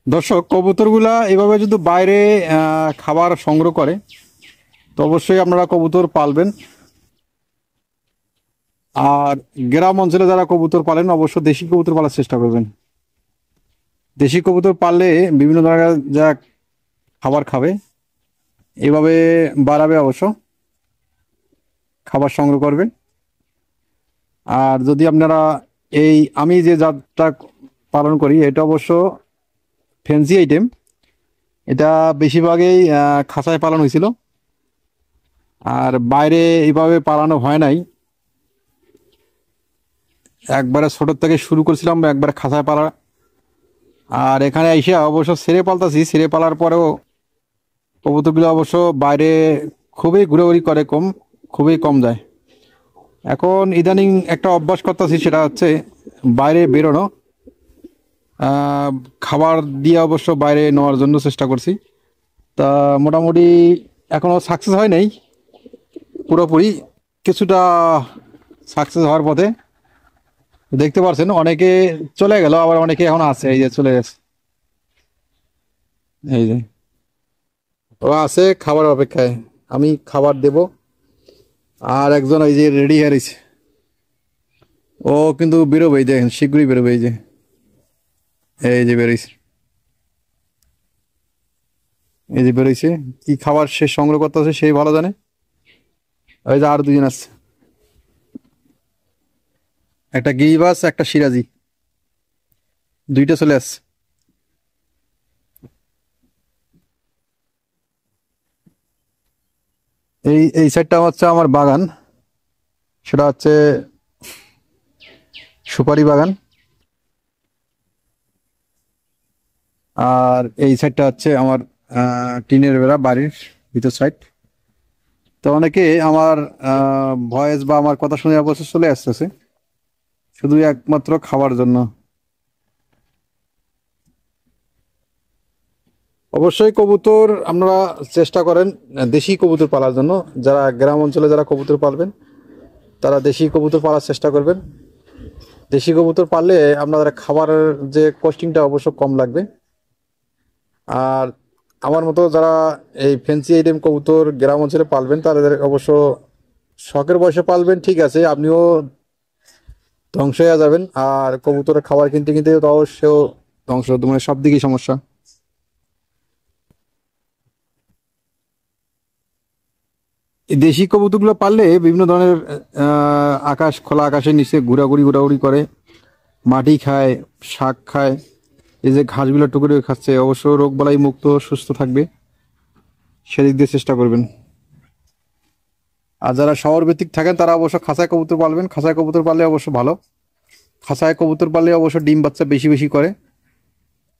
দর্শক, কবুতরগুলা এভাবে যদি বাইরে খাবার সংগ্রহ করে তো অবশ্যই আপনারা কবুতর পালবেন। আর গ্রাম অঞ্চলে যারা কবুতর পালেন অবশ্য দেশি কবুতর পালার চেষ্টা করবেন। দেশি কবুতর পাললে বিভিন্ন ধরনের যা খাবার খাবে, এভাবে বাড়াবে অবশ্য, খাবার সংগ্রহ করবে। আর যদি আপনারা আমি যে জাতটা পালন করি এটা অবশ্য ফ্যান্সি আইটেম। এটা বেশিরভাগই খাঁচায় পালন হয়েছিল, আর বাইরে এইভাবে পালানো হয় নাই। একবারে ছোট থেকে শুরু করছিলাম, একবারে খাঁচায় পালা। আর এখানে এসে অবশ্য ছেড়ে পালতাছি, ছেড়ে পালার পরেও কবুতরগুলো অবশ্য বাইরে খুবই ঘুরাঘুরি করে, খুবই কম যায়। এখন ইদানিং একটা অভ্যাস করতেছি, সেটা হচ্ছে বাইরে বেরোনো, খাবার দিয়ে অবশ্য বাইরে নেওয়ার জন্য চেষ্টা করছি। তা মোটামুটি এখনও সাকসেস হয় নাই পুরোপুরি, কিছুটা সাকসেস হওয়ার পথে। দেখতে পাচ্ছেন অনেকে চলে গেল, আবার অনেকে এখন আছে, এই যে চলে গেছে, এই যে ও আছে খাবার অপেক্ষায়। আমি খাবার দেব। আর একজন এই যে রেডি হয়ে রয়েছে, ও কিন্তু বেরোবে, এই যে শীঘ্রই বেরোবে, এই যে বেরোইছে, এই যে বেরোইছে। কি খাবার সে সংগ্রহ করতে আছে সেই ভালো জানে। ওই যে আর দুজন আছে, একটা গিরিবাস একটা সিরাজি, দুইটা চলে আসছে। এই সাইডটা হচ্ছে আমার বাগান, সেটা হচ্ছে সুপারি বাগান। আর এই সাইডটা হচ্ছে আমার টিনের বেড়া, বাড়ির ভিতর সাইড। তো অনেকে আমার ভয়েস বা আমার কথা শুনে অবশ্য চলে আসতেছে শুধু একমাত্র খাওয়ার জন্য। অবশ্যই কবুতর আপনারা চেষ্টা করেন দেশি কবুতর পালার জন্য। যারা গ্রাম অঞ্চলে যারা কবুতর পালবেন তারা দেশি কবুতর পালার চেষ্টা করবেন। দেশি কবুতর পাললে আপনাদের খাবারের যে কস্টিংটা অবশ্য কম লাগবে। আর আমার মতো যারা এই ফ্যান্সি আইটেম কবুতর গ্রাম অঞ্চলে পালবেন তাদের অবশ্য শখের বয়সে পালবেন, ঠিক আছে, আপনিও ধ্বংস হয়ে যাবেন। আর কবুতরের খাবার কিনতে কিনতে তো অবশ্যই ধ্বংস, মানে সব দিকেই সমস্যা। এই দেশি কবুতরগুলো পাললে বিভিন্ন ধরনের খোলা আকাশের নিচে ঘোরাঘুরি করে, মাটি খায়, শাক খায়, এই যে ঘাসগুলো টুকরে খাচ্ছে, অবশ্য রোগ বালাই মুক্ত সুস্থ থাকবে, সেদিক দিয়ে চেষ্টা করবেন। আর যারা শহর ভিত্তিক থাকেন তারা অবশ্য খাঁচায় কবুতর পালবেন, খাঁচায় কবুতর পাললে অবশ্য ভালো। খাঁচায় কবুতর পাললে অবশ্য ডিম বাচ্চা বেশি বেশি করে,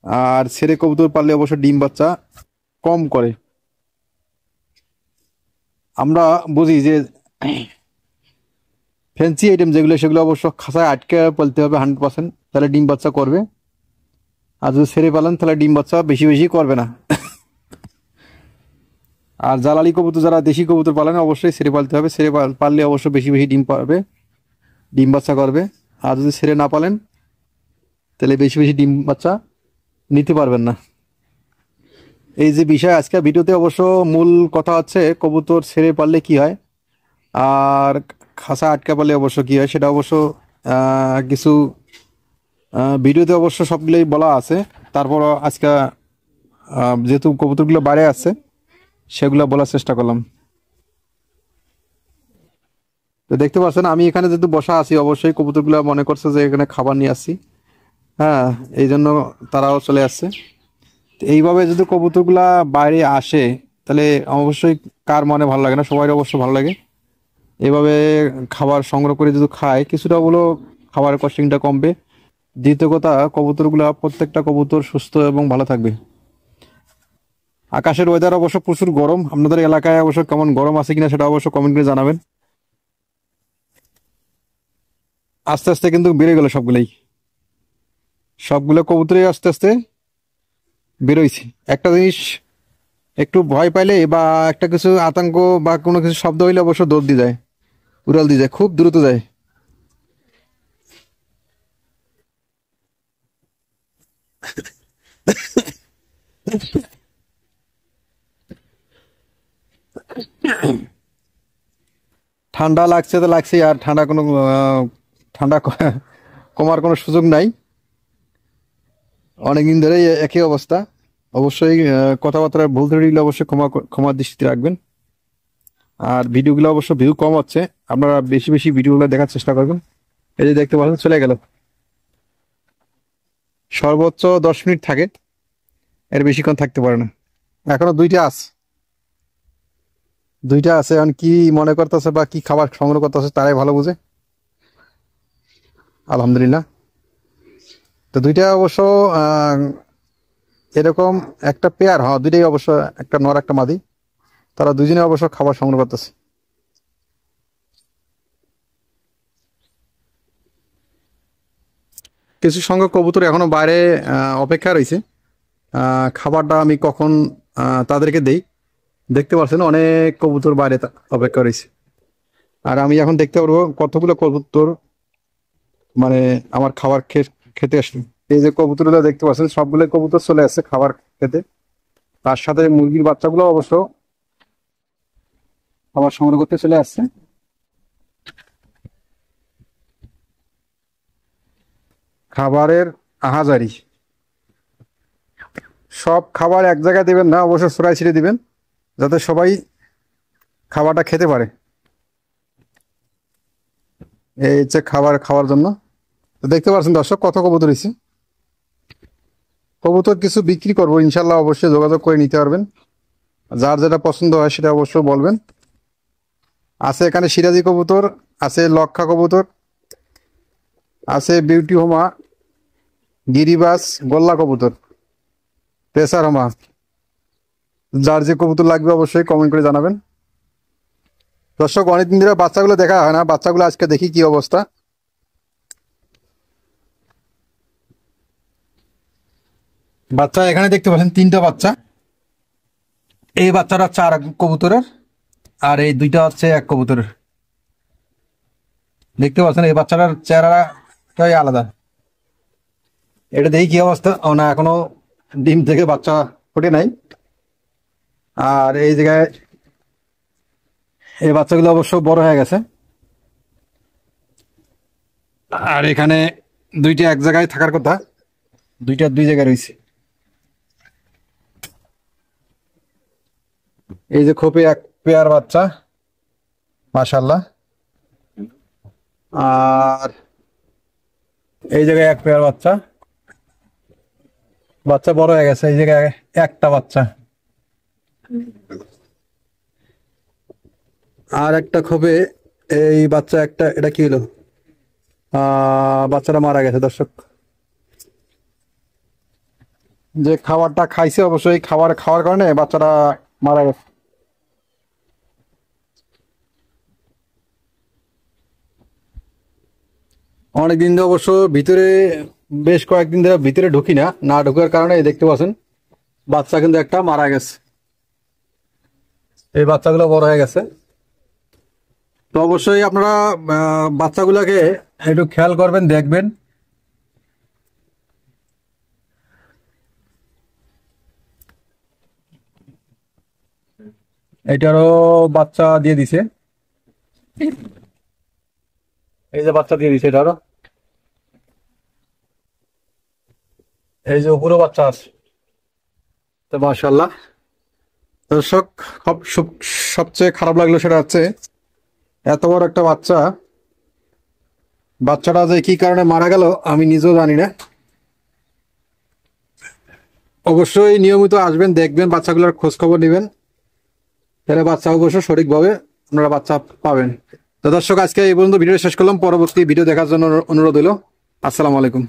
আর ছেড়ে কবুতর পাললে অবশ্য ডিম বাচ্চা কম করে। আমরা বুঝি যে ফ্যান্সি আইটেম যেগুলো সেগুলো অবশ্য খাঁচায় আটকে পালতে হবে 100%, তাহলে ডিম বাচ্চা করবে। আর যদি ছেড়ে পালেন তাহলে ডিম বাচ্চা বেশি বেশি করবে না। আর জালালি কবুতর যারা দেশি কবুতর পালেন অবশ্যই ছেড়ে পালতে হবে, ছেড়ে পাললে অবশ্য বেশি বেশি ডিম পাবে, ডিম বাচ্চা করবে। আর যদি ছেড়ে না পালেন তাহলে বেশি বেশি ডিম বাচ্চা নিতে পারবেন না। এই যে বিষয় আজকের ভিডিওতে অবশ্য মূল কথা হচ্ছে কবুতর ছেড়ে পারলে কি হয়, আর খাঁচা আটকা পারলে অবশ্য কি হয়, সেটা অবশ্য কিছু ভিডিওতে অবশ্য সবগুলোই বলা আছে। তারপর আজকে যেহেতু কবুতরগুলো বাইরে আছে সেগুলো বলার চেষ্টা করলাম। তো দেখতে পাচ্ছেন আমি এখানে যেহেতু বসা আছি, অবশ্যই কবুতরগুলো মনে করছে যে এখানে খাবার নিয়ে আসছি। হ্যাঁ, এই জন্য তারাও চলে আসছে। তো এইভাবে যদি কবুতরগুলা বাইরে আসে তাহলে অবশ্যই কার মনে ভালো লাগে না, সবাই অবশ্য ভালো লাগে। এইভাবে খাবার সংগ্রহ করে যদি খায় কিছুটা হলেও খাবারের কস্টিংটা কমবে। দ্বিতীয় কথা, কবুতরগুলা প্রত্যেকটা কবুতর সুস্থ এবং ভালো থাকবে। আকাশের ওয়েদার অবশ্য প্রচুর গরম, আপনাদের এলাকায় অবশ্য কেমন গরম আছে কিনা সেটা অবশ্য কমেন্ট করে জানাবেন। আস্তে আস্তে কিন্তু বেড়ে গেল সবগুলোই, সবগুলো কবুতরই আস্তে আস্তে বেরোইছে। একটা জিনিস একটু ভয় পাইলে বা একটা কিছু আতঙ্ক বা কোনো কিছু শব্দ হইলে অবশ্য দৌড় দিয়ে যায়, উড়াল দিয়ে যায়, খুব দ্রুত যায়। ঠান্ডা লাগছে তো লাগছে, আর ঠান্ডা কোনো ঠান্ডা কমার কোনো সুযোগ নাই। অনেকদিন ধরে একই অবস্থা। অবশ্যই কথাবার্তা ভুল ত্রুটি অবশ্যই ক্ষমার দৃষ্টিতে রাখবেন। আর ভিডিওগুলো অবশ্য ভিউ কম হচ্ছে, আপনারা বেশি বেশি ভিডিওগুলো দেখার চেষ্টা করবেন। এই যে দেখতে পাচ্ছেন চলে গেল, সর্বোচ্চ 10 মিনিট থাকে, এর বেশিক্ষণ থাকতে পারে না। এখনো দুইটা আছে এখন কি মনে করতেছে বা কি খাবার সংগ্রহ করতেছে তারাই ভালো বুঝে। আলহামদুলিল্লাহ। তো দুইটা অবশ্য এরকম একটা পেয়ার, হ্যাঁ দুইটাই অবশ্য, একটা নর একটা মাদি, তারা দুজনে অবশ্য খাবার সংগ্রহ করতেছে। কিছু সংখ্যক কবুতর এখনো বাইরে অপেক্ষা রয়েছে, খাবারটা আমি কখন তাদেরকে দেই। দেখতে পাচ্ছেন অনেক কবুতর বাইরে অপেক্ষা রয়েছে। আর আমি এখন দেখতে পারবো কতগুলো কবুতর মানে আমার খাবার খেতে আসলো। এই যে কবুতরগুলো দেখতে পাচ্ছেন সবগুলো কবুতর চলে আসছে খাবার খেতে। তার সাথে মুরগির বাচ্চাগুলো অবশ্য খাবার সংগ্রহ করতে চলে আসছে। খাবারের আহাজারি, সব খাবার এক জায়গায় দিবেন না, অবশ্য ছড়াই ছিটিয়ে দিবেন যাতে সবাই খাবারটা খেতে পারে। এই হচ্ছে খাবার খাওয়ার জন্য। তো দেখতে পাচ্ছেন দর্শক কত কবুতর হয়েছে। কবুতর কিছু বিক্রি করবো ইনশাল্লাহ, অবশ্যই যোগাযোগ করে নিতে পারবেন। যার যেটা পছন্দ হয় সেটা অবশ্যই বলবেন। আছে এখানে সিরাজি কবুতর, আছে লক্ষা কবুতর, আছে বিউটি হোমা, গিরিবাস, গোল্লা কবুতর, পেসার হোমা। যার যে কবুতর লাগবে অবশ্যই কমেন্ট করে জানাবেন। দর্শক অনেকদিন ধরে বাচ্চাগুলো দেখা হয় না, বাচ্চাগুলো আজকে দেখি কি অবস্থা। বাচ্চা এখানে দেখতে পাচ্ছেন 3টা বাচ্চা। এই বাচ্চাটা 4 কবুতরের, আর এই 2টা হচ্ছে 1 কবুতরের। দেখতে পাচ্ছেন এই বাচ্চাটার চেহারাটাই আলাদা। এটা দেখি কি অবস্থা। ও না, এখনো ডিম থেকে বাচ্চা ফোটে নাই। আর এই জায়গায় এই বাচ্চাগুলো অবশ্য বড় হয়ে গেছে। আর এখানে 2টা এক জায়গায় থাকার কথা, 2টা 2 জায়গায় রয়েছে। এই যে খোপে 1 পেয়ার বাচ্চা, মাশাআল্লাহ। আর এই জায়গায় 1 পেয়ার বাচ্চা, বাচ্চা বড় হয়ে গেছে। এই জায়গায় একটা বাচ্চা। আর একটা খোপে এই বাচ্চা একটা, এটা কি হলো? বাচ্চাটা মারা গেছে দর্শক। যে খাবারটা খাইছে অবশ্যই খাবার খাওয়ার কারণে বাচ্চাটা মারা গেছে। অনেকদিন ধরে অবশ্য ভিতরে, বেশ কয়েকদিন ধরে ভিতরে ঢুকি না, না ঢোকার কারণে দেখতে পাচ্ছেন বাচ্চা কিন্তু একটা মারা গেছে। এই বাচ্চাগুলো বড় হয়ে গেছে। তো অবশ্যই আপনারা বাচ্চাগুলোকে একটু খেয়াল করবেন, দেখবেন। এটারও বাচ্চা দিয়ে দিছে, এই যে বাচ্চা দিয়ে দিছে এটারও। এই যে উপরও বাচ্চা আছে। তো মাশাআল্লাহ দর্শক, সবচেয়ে খারাপ লাগলো সেটা হচ্ছে এত বড় একটা বাচ্চা, বাচ্চাটা যে কি কারণে মারা গেল আমি নিজেও জানি না। অবশ্যই নিয়মিত আসবেন, দেখবেন, বাচ্চাগুলোর খোঁজ খবর নেবেন, তাহলে বাচ্চা অবশ্য সঠিকভাবে আপনারা বাচ্চা পাবেন। তো দর্শক আজকে এই পর্যন্ত ভিডিও শেষ করলাম। পরবর্তী ভিডিও দেখার জন্য অনুরোধ হলো। আসসালামু আলাইকুম।